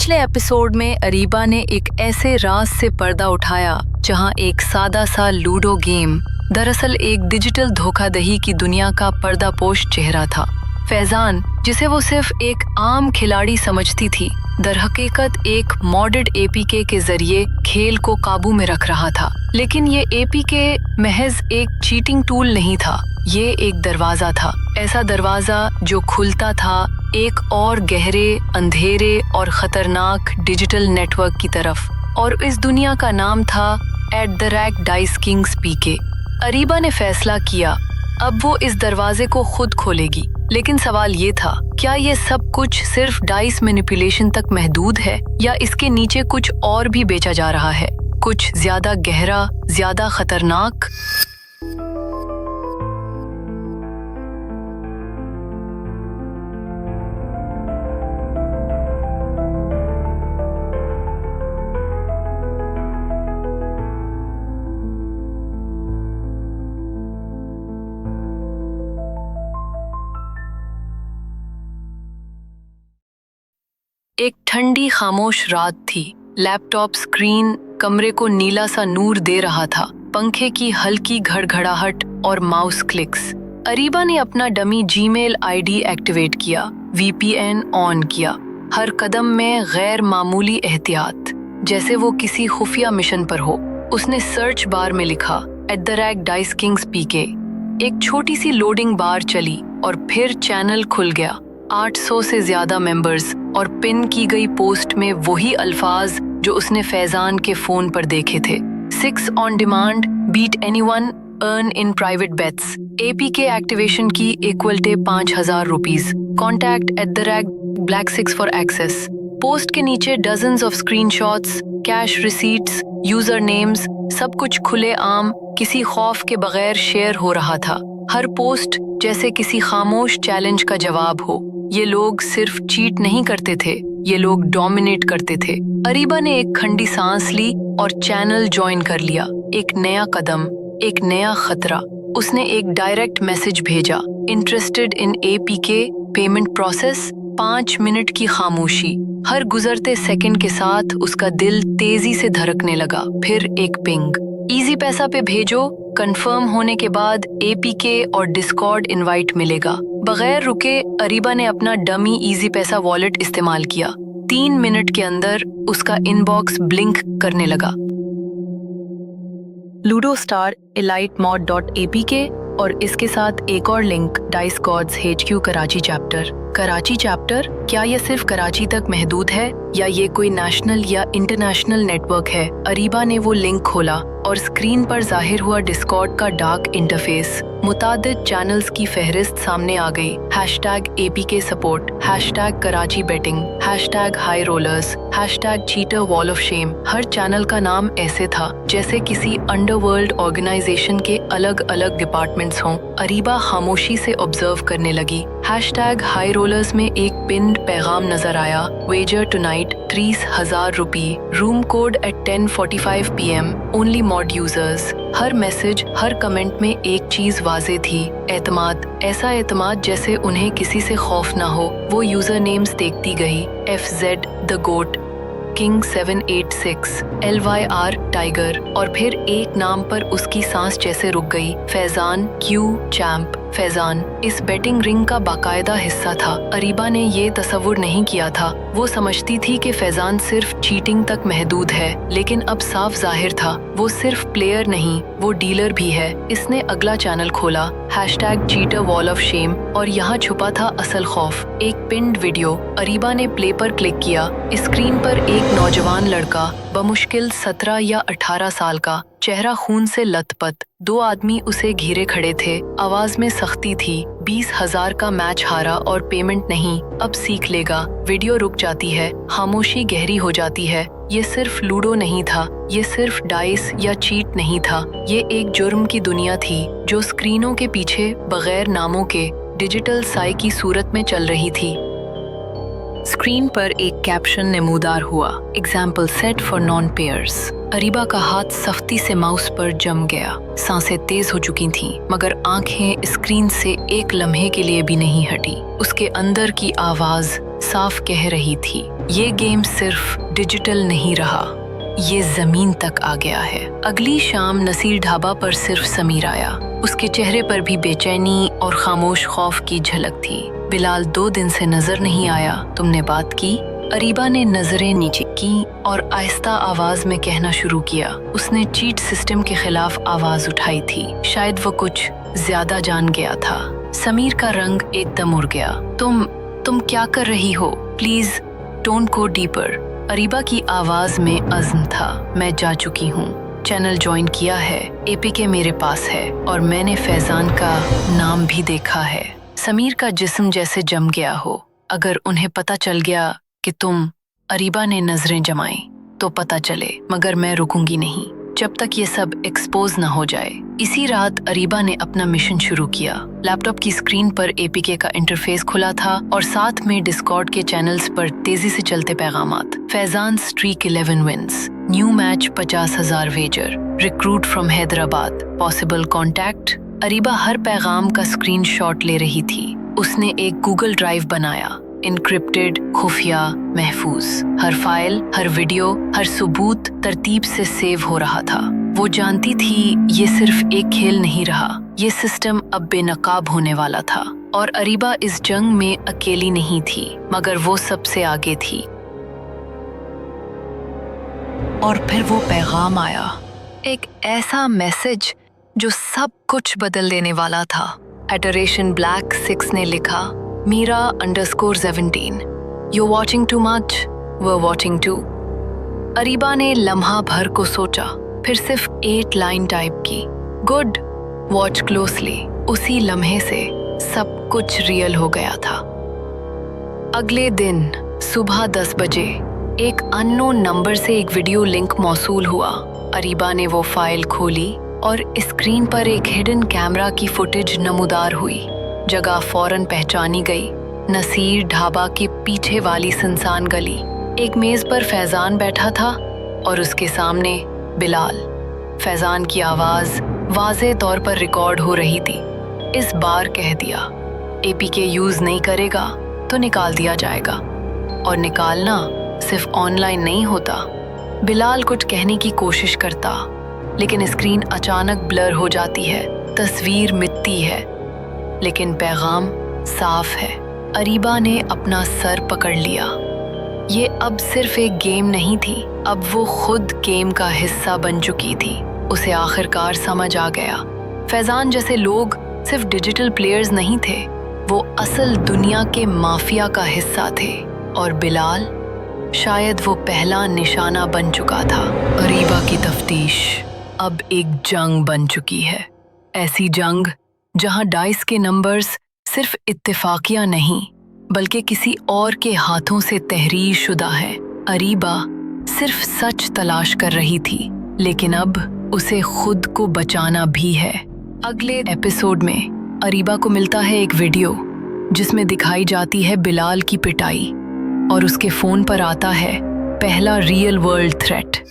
पिछले एपिसोड में अरीबा ने एक ऐसे राज से पर्दा उठाया जहां एक सादा सा लूडो गेम दरअसल एक डिजिटल धोखाधड़ी की दुनिया का पर्दापोश चेहरा था। फैजान, जिसे वो सिर्फ एक आम खिलाड़ी समझती थी, दरहकीकत एक मॉडेड एपीके के जरिए खेल को काबू में रख रहा था। लेकिन ये एपीके महज एक चीटिंग टूल नहीं था, ये एक दरवाजा था। ऐसा दरवाजा जो खुलता था एक और गहरे, अंधेरे और खतरनाक डिजिटल नेटवर्क की तरफ, और इस दुनिया का नाम था @डाइस किंग्स पीके। अरीबा ने फैसला किया, अब वो इस दरवाजे को खुद खोलेगी। लेकिन सवाल ये था, क्या ये सब कुछ सिर्फ डाइस मैनिपुलेशन तक महदूद है या इसके नीचे कुछ और भी बेचा जा रहा है, कुछ ज्यादा गहरा, ज्यादा खतरनाक? एक ठंडी खामोश रात थी। लैपटॉप स्क्रीन कमरे को नीला सा नूर दे रहा था, पंखे की हल्की घड़घड़ाहट और माउस क्लिक्स। अरीबा ने अपना डमी जीमेल आईडी एक्टिवेट किया, वीपीएन ऑन किया, हर कदम में गैर मामूली एहतियात, जैसे वो किसी खुफिया मिशन पर हो। उसने सर्च बार में लिखा @डाइस किंग्स पीके। एक छोटी सी लोडिंग बार चली और फिर चैनल खुल गया। 800 से ज्यादा मेंबर्स और पिन की गई पोस्ट में वही अल्फाज जो उसने फैजान के फोन पर देखे थे। 6 on demand, beat anyone, earn in private bets, APK activation की equal to 5000 rupees, contact @black6 for access. Post के नीचे dozens of screenshots, cash receipts, user names, सब कुछ खुले आम, किसी खौफ के बगैर शेयर हो रहा था। हर पोस्ट जैसे किसी खामोश चैलेंज का जवाब हो। ये लोग सिर्फ चीट नहीं करते थे, ये लोग डोमिनेट करते थे। अरीबा ने एक खंडी सांस ली और चैनल ज्वाइन कर लिया। एक नया कदम, एक नया खतरा। उसने एक डायरेक्ट मैसेज भेजा, interested in APK, payment process. 5 minute की खामोशी। हर गुजरते सेकंड के साथ उसका दिल तेजी से धड़कने लगा। फिर एक पिंग, इजी पैसा पे भेजो, कंफर्म होने के बाद एपीके और डिस्कॉर्ड इनवाइट मिलेगा। बगैर रुके अरीबा ने अपना डमी इजी पैसा वॉलेट इस्तेमाल किया। 3 मिनट के अंदर उसका इनबॉक्स ब्लिंक करने लगा। लूडो स्टार एलाइट mod.apk और इसके साथ एक और link, dice gods HQ Karachi chapter. Karachi chapter, क्या ये सिर्फ कराची तक महदूद है या ये कोई नेशनल या इंटरनेशनल नेटवर्क है? अरीबा ने वो लिंक खोला और स्क्रीन पर जाहिर हुआ डिस्कॉर्ड का डार्क इंटरफेस। मुतादिद चैनल्स की फहरिस्त सामने आ गई। #APK support, #Karachi betting, #high rollers, #cheater wall of shame. हर चैनल का नाम ऐसे था जैसे किसी अंडरवर्ल्ड ऑर्गेनाइजेशन के अलग अलग डिपार्टमेंट्स हों। अरीबा खामोशी से ऑब्जर्व करने लगी। #हाई रोलर्स में एक पिन्ड पैगाम नजर आया, वेजर टुनाइट 30,000 रुपये, room code at 10:45 PM, only mod users. Her message, her comment में एक चीज वाजे थी, एतमाद। ऐसा एतमाद जैसे उन्हें किसी से खौफ ना हो। वो यूजर नेम्स देखती गई, FZ the goat, King 786, LYR tiger, और फिर एक नाम पर उसकी सांस जैसे रुक गई, फैजान Q चैंप। फैजान इस बेटिंग रिंग का बाकायदा हिस्सा था। अरीबा ने ये तसव्वुर नहीं किया था। वो समझती थी कि फैजान सिर्फ चीटिंग तक महदूद है, लेकिन अब साफ जाहिर था वो सिर्फ प्लेयर नहीं, वो डीलर भी है। इसने अगला चैनल खोला, #चीटर वॉल ऑफ शेम, और यहाँ छुपा था असल खौफ। एक पिन्ड वीडियो। अरीबा ने प्ले पर क्लिक किया। स्क्रीन पर एक नौजवान लड़का, बमुश्किल 17 या 18 साल का, चेहरा खून से लथपथ। 2 आदमी उसे घेरे खड़े थे। आवाज में सख्ती थी, 20,000 का मैच हारा और पेमेंट नहीं, अब सीख लेगा। वीडियो रुक जाती है, खामोशी गहरी हो जाती है। ये सिर्फ लूडो नहीं था, ये सिर्फ डाइस या चीट नहीं था, ये एक जुर्म की दुनिया थी जो स्क्रीनों के पीछे बगैर नामों के डिजिटल साई की सूरत में चल रही थी। स्क्रीन पर एक कैप्शन नमूदार हुआ, example set for non payers. Areeba का हाथ सख्ती से माउस पर जम गया। सांसें तेज हो चुकी थीं, मगर आंखें स्क्रीन से एक लम्हे के लिए भी नहीं हटी। उसके अंदर की आवाज साफ कह रही थी, ये गेम सिर्फ डिजिटल नहीं रहा, ये जमीन तक आ गया है। अगली शाम नसीर ढाबा पर सिर्फ समीर आया। उसके चेहरे पर भी बेचैनी और खामोश खौफ की झलक थी। बिलाल 2 दिन से नजर नहीं आया, तुमने बात की? अरीबा ने नजरें नीचे की और आहिस्ता आवाज में कहना शुरू किया। उसने चीट सिस्टम के खिलाफ आवाज उठाई थी। शायद वो कुछ ज्यादा जान गया था। समीर का रंग एकदम उड़ गया। तुम क्या कर रही हो? Please don't go deeper. Areeba की आवाज में अज़्म था। मैं जा चुकी हूँ, चैनल ज्वाइन किया है, एपीके मेरे पास है और मैंने फैजान का नाम भी देखा है। समीर का जिस्म जैसे जम गया हो। अगर उन्हें पता चल गया कि तुम, अरीबा ने नजरें जमाई, तो पता चले, मगर मैं रुकूंगी नहीं जब तक ये सब एक्सपोज न हो जाए। इसी रात अरीबा ने अपना मिशन शुरू किया। लैपटॉप की स्क्रीन पर एपीके का इंटरफेस खुला था और साथ में डिस्कॉर्ड के चैनल्स पर तेजी से चलते पैगामात। Faizan streak 11 wins, new match 50,000 wager, recruit from Hyderabad, possible contact. Areeba हर पैगाम का स्क्रीनशॉट ले रही थी। उसने एक गूगल ड्राइव बनाया, इनक्रिप्टेड, खुफिया, महफूज। हर फाइल, हर वीडियो, हर सबूत तरतीब से सेव हो रहा था। वो जानती थी ये सिर्फ एक खेल नहीं रहा, ये सिस्टम अब बेनकाब होने वाला था। और अरीबा इस जंग में अकेली नहीं थी, मगर वो सबसे आगे थी। और फिर वो पैगाम आया, एक ऐसा मैसेज जो सब कुछ बदल देने वाला था। एटरेशन ब्लैक 6 ने लिखा, Mira_17, You're watching too much, we're watching too। Areeba ने लम्हा भर को सोचा, फिर सिर्फ 8 लाइन टाइप की, गुड, वॉच क्लोजली। उसी लम्हे से सब कुछ रियल हो गया था। अगले दिन सुबह 10 बजे एक अननोन नंबर से एक वीडियो लिंक मौसूल हुआ। अरीबा ने वो फाइल खोली और स्क्रीन पर एक हिडन कैमरा की फुटेज नमूदार हुई। जगह फौरन पहचानी गई, नसीर ढाबा के पीछे वाली सुनसान गली। एक मेज पर फैजान बैठा था और उसके सामने बिलाल। फैजान की आवाज वाज़ेह तौर पर रिकॉर्ड हो रही थी। इस बार कह दिया, एपीके यूज नहीं करेगा तो निकाल दिया जाएगा। और निकालना सिर्फ ऑनलाइन नहीं होता। बिलाल कुछ कहने की कोशिश करता, लेकिन स्क्रीन अचानक ब्लर हो जाती है, तस्वीर मिटती है, लेकिन पैगाम साफ है। अरीबा ने अपना सर पकड़ लिया। ये अब सिर्फ एक गेम नहीं थी, अब वो खुद गेम का हिस्सा बन चुकी थी। उसे आखिरकार समझ आ गया, फैजान जैसे लोग सिर्फ डिजिटल प्लेयर्स नहीं थे, वो असल दुनिया के माफिया का हिस्सा थे। और बिलाल शायद वो पहला निशाना बन चुका था। अरीबा की तफ्तीश अब एक जंग बन चुकी है। ऐसी जंग जहां डाइस के नंबर्स सिर्फ इत्तेफाकिया नहीं, बल्कि किसी और के हाथों से तहरीर शुदा है। अरीबा सिर्फ सच तलाश कर रही थी, लेकिन अब उसे खुद को बचाना भी है। अगले एपिसोड में अरीबा को मिलता है एक वीडियो जिसमें दिखाई जाती है बिलाल की पिटाई, और उसके फोन पर आता है पहला रियल वर्ल्ड थ्रेट।